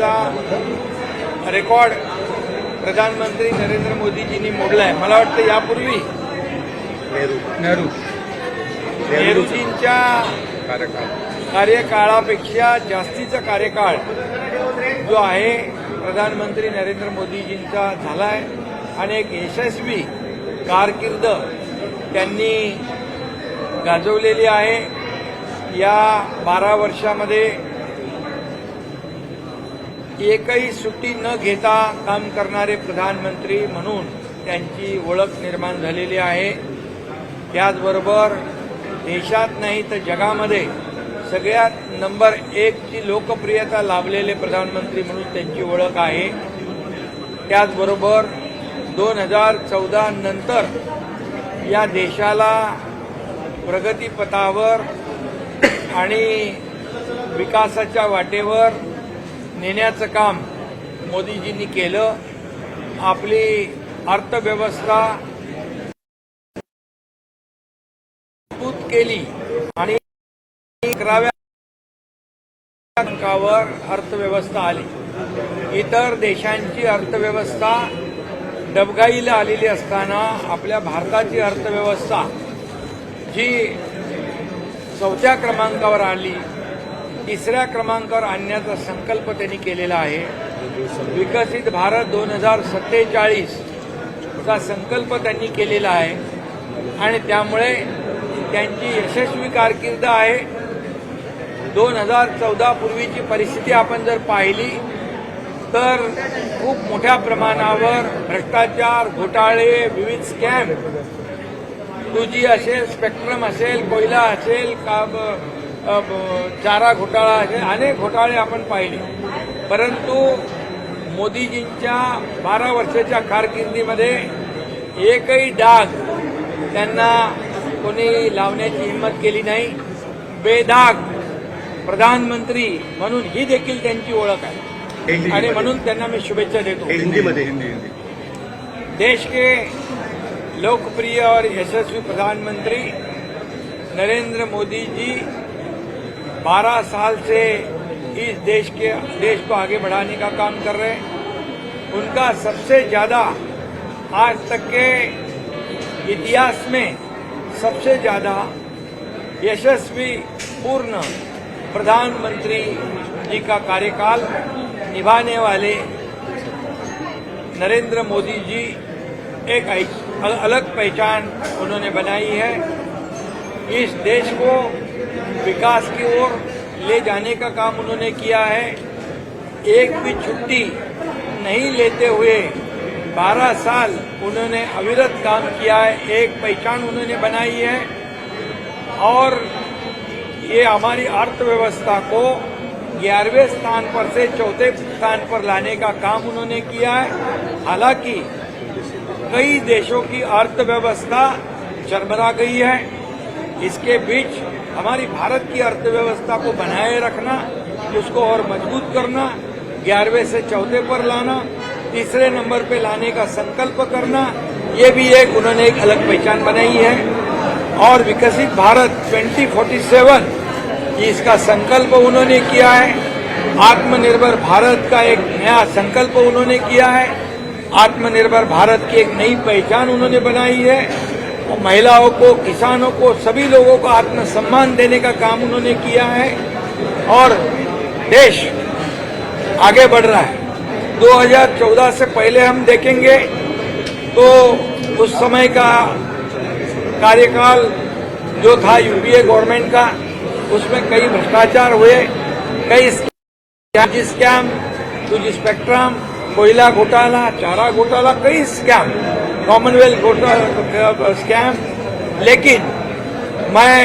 वर्षाचा रेकॉर्ड प्रधानमंत्री नरेंद्र मोदीजींनी मोडला आहे. मला वाटतं यापूर्वी नेहरूजींच्या कार्यकाळापेक्षा जास्तीचा कार्यकाळ जो आहे प्रधानमंत्री नरेंद्र मोदीजींचा झाला आहे आणि एक यशस्वी कारकीर्द त्यांनी गाजवलेली आहे. या 12 वर्षामध्ये एकही सुट्टी न घेता काम करणारे प्रधानमंत्री म्हणून त्यांची ओळख निर्माण झालेली आहे. त्याचबरोबर देशात नाही तर जगामध्ये सगळ्यात नंबर 1 ची लोकप्रियता लाभलेले प्रधानमंत्री म्हणून त्यांची ओळख आहे. त्याचबरोबर 2014 नंतर या देशाला प्रगतीपथावर आणि विकासाच्या वाटेवर नेण्याचं काम मोदीजींनी केलं. आपली अर्थव्यवस्था मजबूत केली आणि 11व्या अंकावर अर्थव्यवस्था आली. इतर देशांची अर्थव्यवस्था डबघाईला आलेली असताना आपल्या भारताची अर्थव्यवस्था जी 4थ्या क्रमांकावर आली, 3ऱ्या क्रमांकावर आणण्याचा संकल्प त्यांनी केलेला आहे. विकसित भारत 2047 चा संकल्प त्यांनी केलेला आहे आणि त्यामुळे त्यांची यशस्वी कारकीर्द आहे. 2014 पूर्वीची परिस्थिती आपण जर पाहिली तर खूप मोठ्या प्रमाणावर भ्रष्टाचार, घोटाळे, विविध स्कॅम, 2G असेल, स्पेक्ट्रम असेल, कोयला असेल, चारा घोटाळा असेल, अनेक घोटाळे आपण पाहिले. परंतु मोदीजींच्या 12 वर्षाच्या कारकिर्दीमध्ये एकही डाग त्यांना कोणी लावण्याची हिंमत केली नाही. बेदाग प्रधानमंत्री म्हणून ही देखील त्यांची ओळख आहे आणि म्हणून त्यांना मैं शुभेच्छा देता हूँ. देश के लोकप्रिय और यशस्वी प्रधानमंत्री नरेंद्र मोदी जी 12 साल से इस देश को आगे बढ़ाने का काम कर रहे हैं. उनका सबसे ज्यादा आज तक के इतिहास में सबसे ज्यादा यशस्वी पूर्ण प्रधानमंत्री जी का कार्यकाल निभाने वाले नरेंद्र मोदी जी एक अलग पहचान उन्होंने बनाई है. इस देश को विकास की ओर ले जाने का काम उन्होंने किया है. एक भी छुट्टी नहीं लेते हुए 12 साल उन्होंने अविरत काम किया है. एक पहचान उन्होंने बनाई है और ये हमारी अर्थव्यवस्था को 11वें स्थान पर से 4थे स्थान पर लाने का काम उन्होंने किया है. हालांकि कई देशों की अर्थव्यवस्था चरमरा गई है. इसके बीच हमारी भारत की अर्थव्यवस्था को बनाए रखना, उसको और मजबूत करना, 11वें से 4थे पर लाना, 3रे नंबर पे लाने का संकल्प करना, ये भी उन्होंने एक अलग पहचान बनाई है. और विकसित भारत 2047 इसका संकल्प उन्होंने किया है. आत्मनिर्भर भारत का एक नया संकल्प उन्होंने किया है. आत्मनिर्भर भारत की एक नई पहचान उन्होंने बनाई है और महिलाओं को, किसानों को, सभी लोगों को आत्मसम्मान देने का काम उन्होंने किया है और देश आगे बढ़ रहा है. 2014 से पहले हम देखेंगे तो उस समय का कार्यकाल जो था यूपीए गवर्नमेंट का, उसमें कई भ्रष्टाचार हुए, कई स्कैम, 2G स्पेक्ट्रम, कोयला घोटाला, चारा घोटाला, कई स्कैम, कॉमनवेल्थ घोटाला स्कैम. लेकिन मैं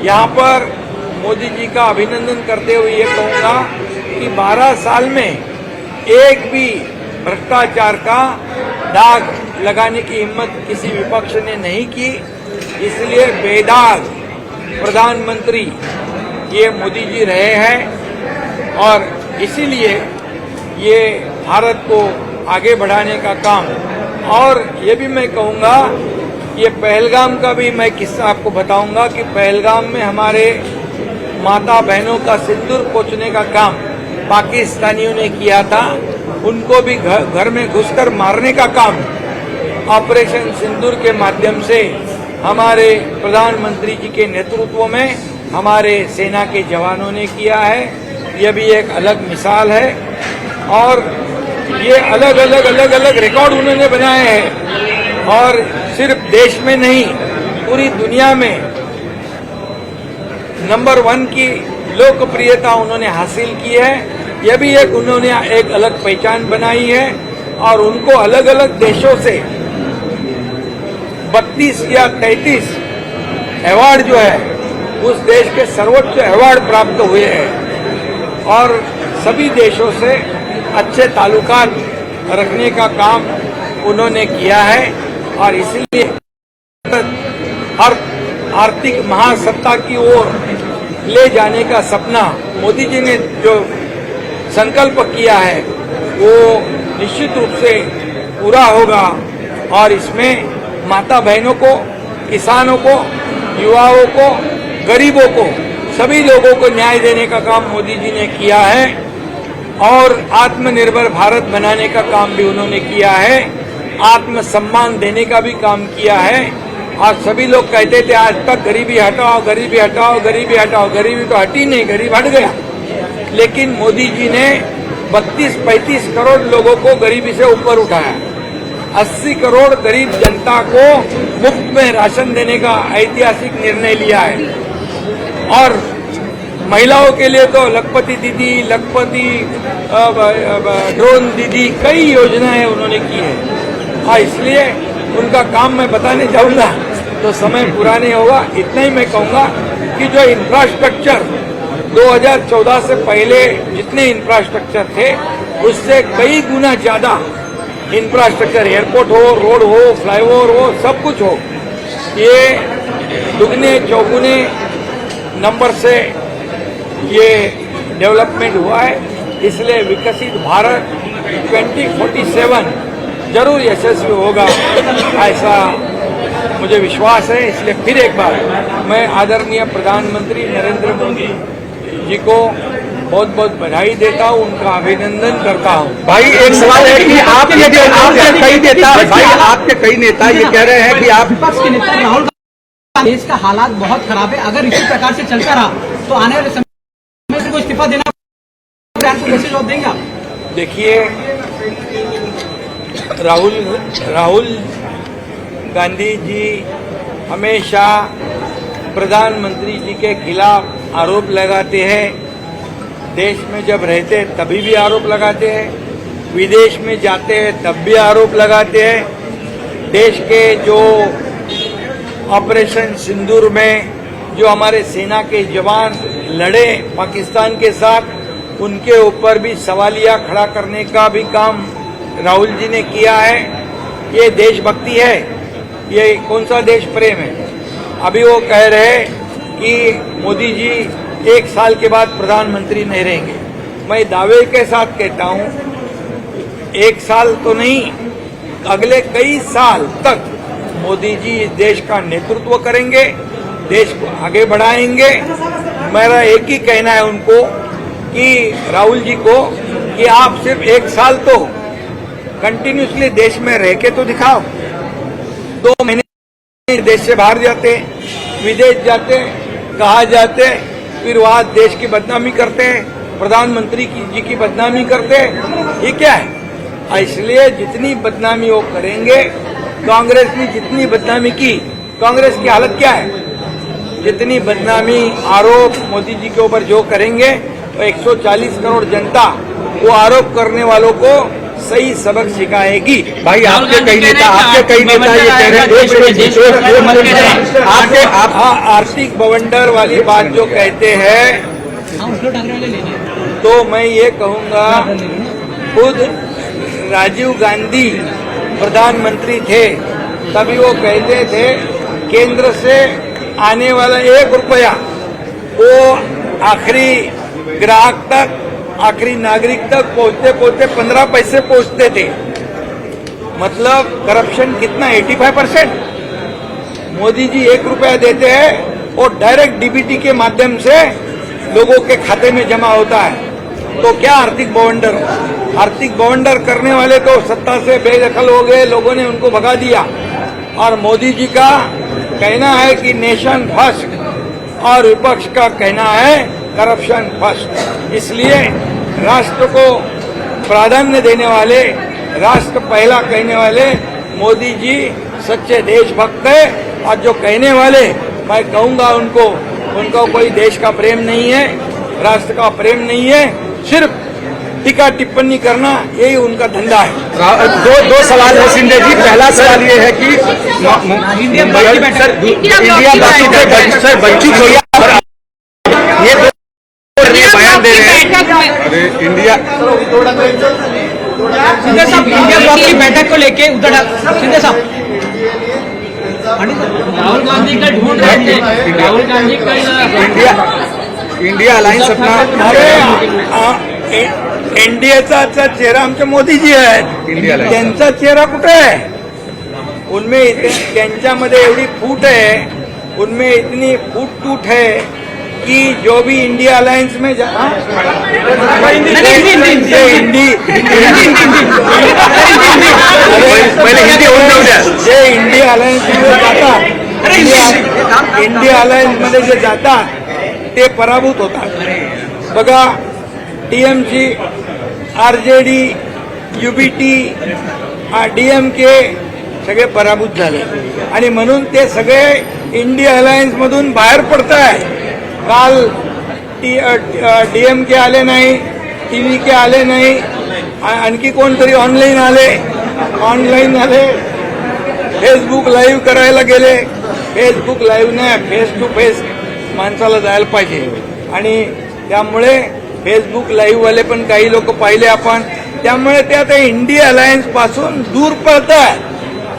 यहाँ पर मोदी जी का अभिनंदन करते हुए ये कहूँगा कि 12 साल में एक भी भ्रष्टाचार का दाग लगाने की हिम्मत किसी विपक्ष ने नहीं की. इसलिए बेदाग प्रधानमंत्री ये मोदी जी रहे हैं और इसीलिए ये भारत को आगे बढ़ाने का काम. और ये भी मैं कहूँगा, ये पहलगाम का भी मैं किस्सा आपको बताऊंगा कि पहलगाम में हमारे माता बहनों का सिंदूर पोंछने का काम पाकिस्तानियों ने किया था, उनको भी घर में घुसकर मारने का काम ऑपरेशन सिंदूर के माध्यम से हमारे प्रधानमंत्री जी के नेतृत्व में हमारे सेना के जवानों ने किया है। यह भी एक अलग मिसाल है और ये अलग अलग रिकॉर्ड उन्होंने बनाए हैं और सिर्फ देश में नहीं पूरी दुनिया में नंबर 1 की लोकप्रियता उन्होंने हासिल की है। यह भी एक उन्होंने एक अलग पहचान बनाई है और उनको अलग अलग देशों से 32 या 33 अवार्ड जो है उस देश के सर्वोच्च अवार्ड प्राप्त हुए हैं और सभी देशों से अच्छे ताल्लुकात रखने का काम उन्होंने किया है और इसलिए आर्थिक महासत्ता की ओर ले जाने का सपना मोदी जी ने जो संकल्प किया है वो निश्चित रूप से पूरा होगा और इसमें माता बहनों को, किसानों को, युवाओं को, गरीबों को, सभी लोगों को न्याय देने का काम मोदी जी ने किया है और आत्मनिर्भर भारत बनाने का काम भी उन्होंने किया है, आत्मसम्मान देने का भी काम किया है। आज सभी लोग कहते थे आज तक गरीबी हटाओ, गरीबी हटाओ, गरीबी हटाओ, गरीबी तो हटी नहीं, गरीब हट गया। लेकिन मोदी जी ने 32-35 करोड़ लोगों को गरीबी से ऊपर उठाया, 80 करोड़ गरीब जनता को मुफ्त में राशन देने का ऐतिहासिक निर्णय लिया है और महिलाओं के लिए तो लखपति दीदी, लखपति ड्रोन दीदी, कई योजनाएं उन्होंने की है और इसलिए उनका काम मैं बताने जाऊंगा तो समय पूरा नहीं होगा। इतना ही मैं कहूंगा कि जो इंफ्रास्ट्रक्चर 2014 से पहले जितने इंफ्रास्ट्रक्चर थे उससे कई गुना ज्यादा इंफ्रास्ट्रक्चर, एयरपोर्ट हो, रोड हो, फ्लाईओवर हो, सब कुछ हो, ये दुगने चौगुने नंबर से ये डेवलपमेंट हुआ है। इसलिए विकसित भारत 2047 जरूर यशस्वी होगा, ऐसा मुझे विश्वास है। इसलिए फिर एक बार मैं आदरणीय प्रधानमंत्री नरेंद्र मोदी जी को बहुत बहुत बधाई देता हूँ, उनका अभिनंदन करता हूँ। भाई एक सवाल है कि आपके कई नेता ये कह रहे हैं कि आप विपक्ष के नेता राहुल गांधी, देश का हालात बहुत खराब है, अगर इसी प्रकार से चलता रहा तो आने वाले समय में इस्तीफा देना मैसेज और देंगे आप? देखिए, राहुल गांधी जी हमेशा प्रधानमंत्री जी के खिलाफ आरोप लगाते हैं। देश में जब रहते तभी भी आरोप लगाते हैं, विदेश में जाते हैं तब भी आरोप लगाते हैं। देश के जो ऑपरेशन सिंदूर में जो हमारे सेना के जवान लड़े पाकिस्तान के साथ, उनके ऊपर भी सवालिया खड़ा करने का भी काम राहुल जी ने किया है। ये देशभक्ति है, ये कौन सा देश प्रेम है। अभी वो कह रहे कि मोदी जी 1 साल के बाद प्रधानमंत्री नहीं रहेंगे। मैं दावे के साथ कहता हूं 1 साल तो नहीं, अगले कई साल तक मोदी जी देश का नेतृत्व करेंगे, देश को आगे बढ़ाएंगे। मेरा एक ही कहना है उनको कि राहुल जी को कि आप सिर्फ 1 साल तो कंटिन्यूसली देश में रह के तो दिखाओ। 2 महीने देश से बाहर जाते, विदेश जाते, कहा जाते, फिर वहां देश की बदनामी करते हैं, प्रधानमंत्री जी की बदनामी करते हैं। ये क्या है? इसलिए जितनी बदनामी वो करेंगे, कांग्रेस ने जितनी बदनामी की, कांग्रेस की हालत क्या है? जितनी बदनामी आरोप मोदी जी के ऊपर जो करेंगे तो 140 करोड़ जनता वो आरोप करने वालों को सही सबक सिखाएगी। भाई आपके कई नेता ये कह रहे हैं आप आर्थिक बवंडर वाली बात जो कहते हैं तो मैं ये कहूंगा, खुद राजीव गांधी प्रधानमंत्री थे तभी वो कहते थे केंद्र से आने वाला 1 रुपया वो आखिरी ग्राहक तक, आखिरी नागरिक तक पहुंचते पहुंचते 15 पैसे पहुंचते थे। मतलब करप्शन कितना, 85%। मोदी जी 1 रुपया देते हैं और डायरेक्ट डीबीटी के माध्यम से लोगों के खाते में जमा होता है। तो क्या आर्थिक बवंडर करने वाले तो सत्ता से बेदखल हो गए, लोगों ने उनको भगा दिया। और मोदी जी का कहना है कि नेशन फर्स्ट और विपक्ष का कहना है करप्शन फर्स्ट। इसलिए राष्ट्र को प्राधान्य देने वाले, राष्ट्र पहला कहने वाले मोदी जी सच्चे देशभक्त है। और जो कहने वाले, मैं कहूंगा उनको, उनका कोई देश का प्रेम नहीं है, राष्ट्र का प्रेम नहीं है, सिर्फ टीका टिप्पणी करना यही उनका धंधा है। दो सवाल है शिंदे जी। पहला सवाल ये है कि इंडिया बच्चू ये बयान दे रहे हैं। अरे इंडिया शिंदे साहब, इंडिया ब्लॉक की बैठक को लेके उधर शिंदे साहब, राहुल गांधी का ढूंढ रहे थे, राहुल गांधी का इंडिया अलायन्स अपना एनडीएचा चेहरा आमचे मोदीजी आहेत, इंडिया अलायन्स त्यांचा चेहरा कुठे आहे? उनमें त्यांच्यामध्ये एवढी फूट है, उनमें इतनी फूट टूट है कि जो भी इंडिया अलायंस में पहले हिंदी होऊन द्या। जे इंडिया अलायन्स मध्ये जातात, इंडिया अलायन्स मध्ये जे जातात ते पराभूत होतात। बघा, टीएमसी, आरजेडी, यूबीटी, डीएमके सगळे पराभूत झाले आणि म्हणून ते सगळे इंडिया अलायन्स मधून बाहेर पडत आहे। काल डीएमके आले नाही, टीव्हीके आले नाही, आणखी कोणतरी ऑनलाईन आले, फेसबुक लाईव्ह करायला गेले। फेसबुक लाईव्ह नाही, फेस टू फेस माणसाला जायला पाहिजे आणि त्यामुळे फेसबुक लाईव्ह वाले पण काही लोक पाहिले आपण, त्यामुळे ते आता इंडिया अलायन्स पासून दूर पळत आहे।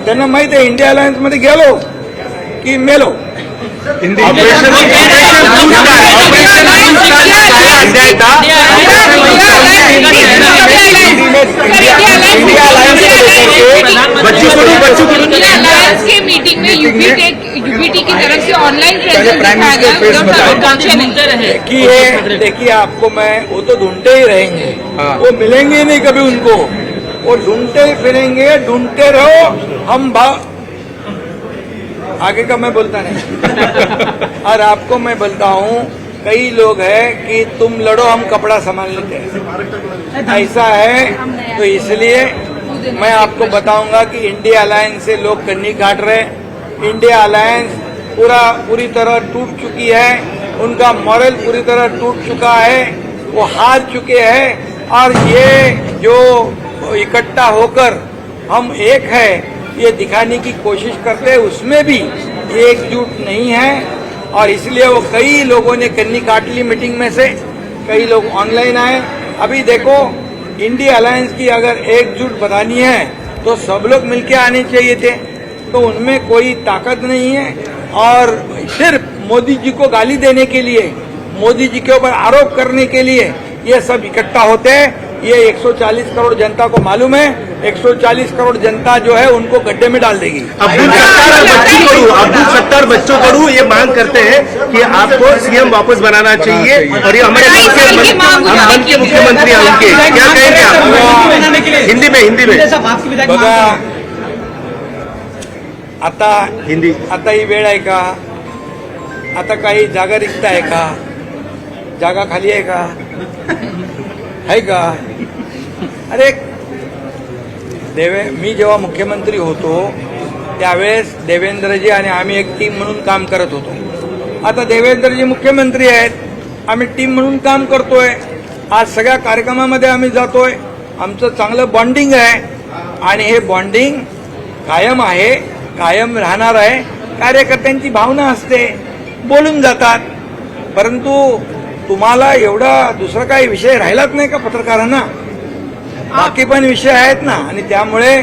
त्यांना माहिती आहे इंडिया अलायन्स मध्ये गेलो की मेलो। हिंदी इंडिया अलायंस के मीटिंग में यूपीटी की तरफ से ऑनलाइन प्रेजेंस दिखाया गया। देखिए आपको मैं, वो तो ढूंढते ही रहेंगे, वो मिलेंगे ही नहीं कभी उनको, वो ढूंढते ही फिरेंगे, ढूंढते रहो। हम आगे का मैं बोलता नहीं। और आपको मैं बोलता हूँ, कई लोग हैं कि तुम लड़ो हम कपड़ा संभाल लेते हैं, ऐसा है। तो इसलिए मैं आपको बताऊंगा कि इंडिया अलायंस से लोग कन्नी काट रहे। इंडिया अलायंस पूरी तरह टूट चुकी है, उनका मॉरल पूरी तरह टूट चुका है, वो हार चुके हैं। और ये जो इकट्ठा होकर हम एक है ये दिखाने की कोशिश करते हैं, उसमें भी एकजुट नहीं है। और इसलिए वो कई लोगों ने कन्नी काट ली मीटिंग में से, कई लोग ऑनलाइन आए। अभी देखो, इंडिया अलायंस की अगर एकजुट बनानी है तो सब लोग मिलके आने चाहिए थे, तो उनमें कोई ताकत नहीं है। और सिर्फ मोदी जी को गाली देने के लिए, मोदी जी के ऊपर आरोप करने के लिए ये सब इकट्ठा होते हैं। ये 140 करोड़ जनता को मालूम है, 140 करोड़ जनता जो है उनको गड्ढे में डाल देगी। अब्दुल सत्तार बच्चों करू ये मांग करते हैं कि आपको सीएम वापस बनाना चाहिए और ये हमारे मन के मुख्यमंत्री हैं उनके, क्या कहेंगे आप? हिंदी में बघा, आता ही वेळ आहे का? आता काही जागा रिक्त आहे का? जागा खाली आहे का? है का? अरे मी जेव्हा मुख्यमंत्री होतो त्यावेळेस देवेंद्रजी आणि आम्ही एक टीम म्हणून काम करत होतो। आता देवेंद्रजी मुख्यमंत्री आहेत, आम्ही टीम म्हणून काम करतोय। आज सगळ्या कार्यक्रमामध्ये आम्ही जातोय, आमचं चांगलं बॉन्डिंग आहे आणि हे बॉन्डिंग कायम आहे, कायम राहणार आहे। कार्यकर्त्यांची भावना असते, बोलून जातात, परंतु तुम्हाला एवढा दुसरा काही विषय राहिलाच नाही का पत्रकारांना? बाकी पण विषय आहेत ना। आणि त्यामुळे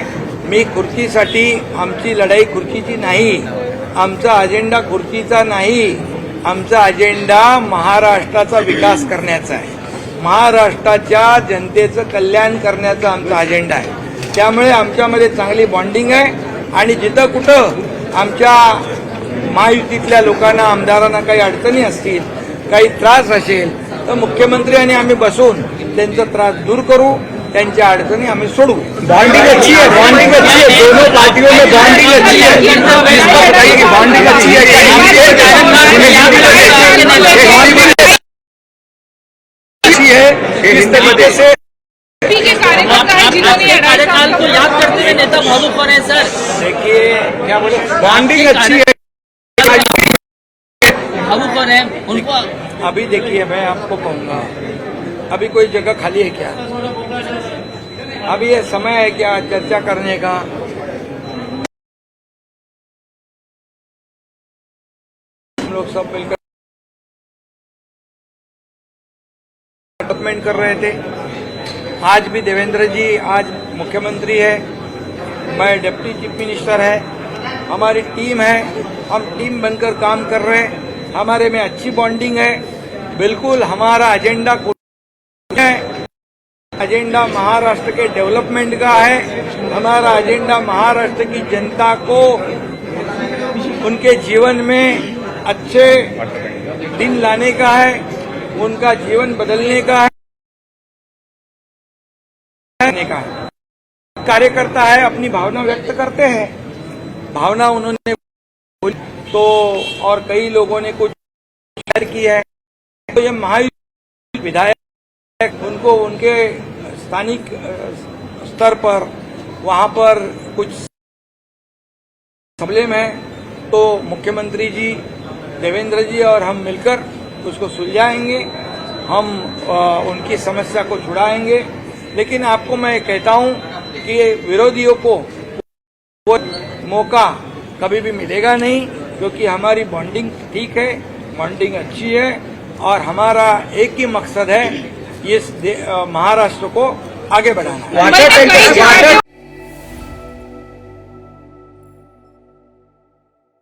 मी खुर्चीसाठी, आमची लढाई खुर्चीची नाही, आमचा अजेंडा खुर्चीचा नाही, आमचा अजेंडा महाराष्ट्राचा विकास करण्याचा आहे, महाराष्ट्राच्या जनतेचं कल्याण करण्याचा आमचा अजेंडा आहे। त्यामुळे आमच्यामध्ये चांगली बॉन्डिंग आहे आणि जिथं कुठं आमच्या महायुतीतल्या लोकांना, आमदारांना काही अडचणी असतील काही त्रास असेल तर मुख्यमंत्री आणि आम्ही बसून त्यांचा त्रास दूर करू, त्यांच्या अडचणी आम्ही सोडवू. बॉन्डिंग अच्छी है, बॉन्डिंग अच्छी है, दोनों पार्टियों में बॉन्डिंग अच्छी है. इसका बताइए कि बॉन्डिंग अच्छी है क्या? अच्छी है किस तरीके से बीजेपी के कार्यकर्ता है जिन्होंने ये कार्यकाल को याद करते हुए नेता भावुक हो रहे हैं सर, देखिए क्या बोले, बॉन्डिंग अच्छी है. भावुक हो रहे हैं उनको. अभी देखिए मैं आपको कहूंगा, अभी कोई जगह खाली है क्या? अभी ये समय है क्या चर्चा करने का? हम लोग सब मिलकर डेवलपमेंट कर रहे थे. आज भी देवेंद्र जी आज मुख्यमंत्री है, मैं डिप्टी चीफ मिनिस्टर है, हमारी टीम है, हम टीम बनकर काम कर रहे हैं. हमारे में अच्छी बॉन्डिंग है. बिल्कुल हमारा एजेंडा है, एजेंडा महाराष्ट्र के डेवलपमेंट का है. हमारा एजेंडा महाराष्ट्र की जनता को उनके जीवन में अच्छे दिन लाने का है, उनका जीवन बदलने का है. कार्यकर्ता है, अपनी भावना व्यक्त करते हैं. भावना उन्होंने तो और कई लोगों ने कुछ शेयर की है, तो ये महायुति विधायक उनको उनके स्थानिक स्तर पर वहां पर कुछ प्रॉब्लम है, तो मुख्यमंत्री जी देवेंद्र जी और हम मिलकर उसको सुलझाएंगे. हम उनकी समस्या को छुड़ाएंगे. लेकिन आपको मैं कहता हूं कि विरोधियों को वो मौका कभी भी मिलेगा नहीं, क्योंकि हमारी बॉन्डिंग ठीक है, बॉन्डिंग अच्छी है और हमारा एक ही मकसद है इस महाराष्ट्र को आगे बढ़ाना. वाटर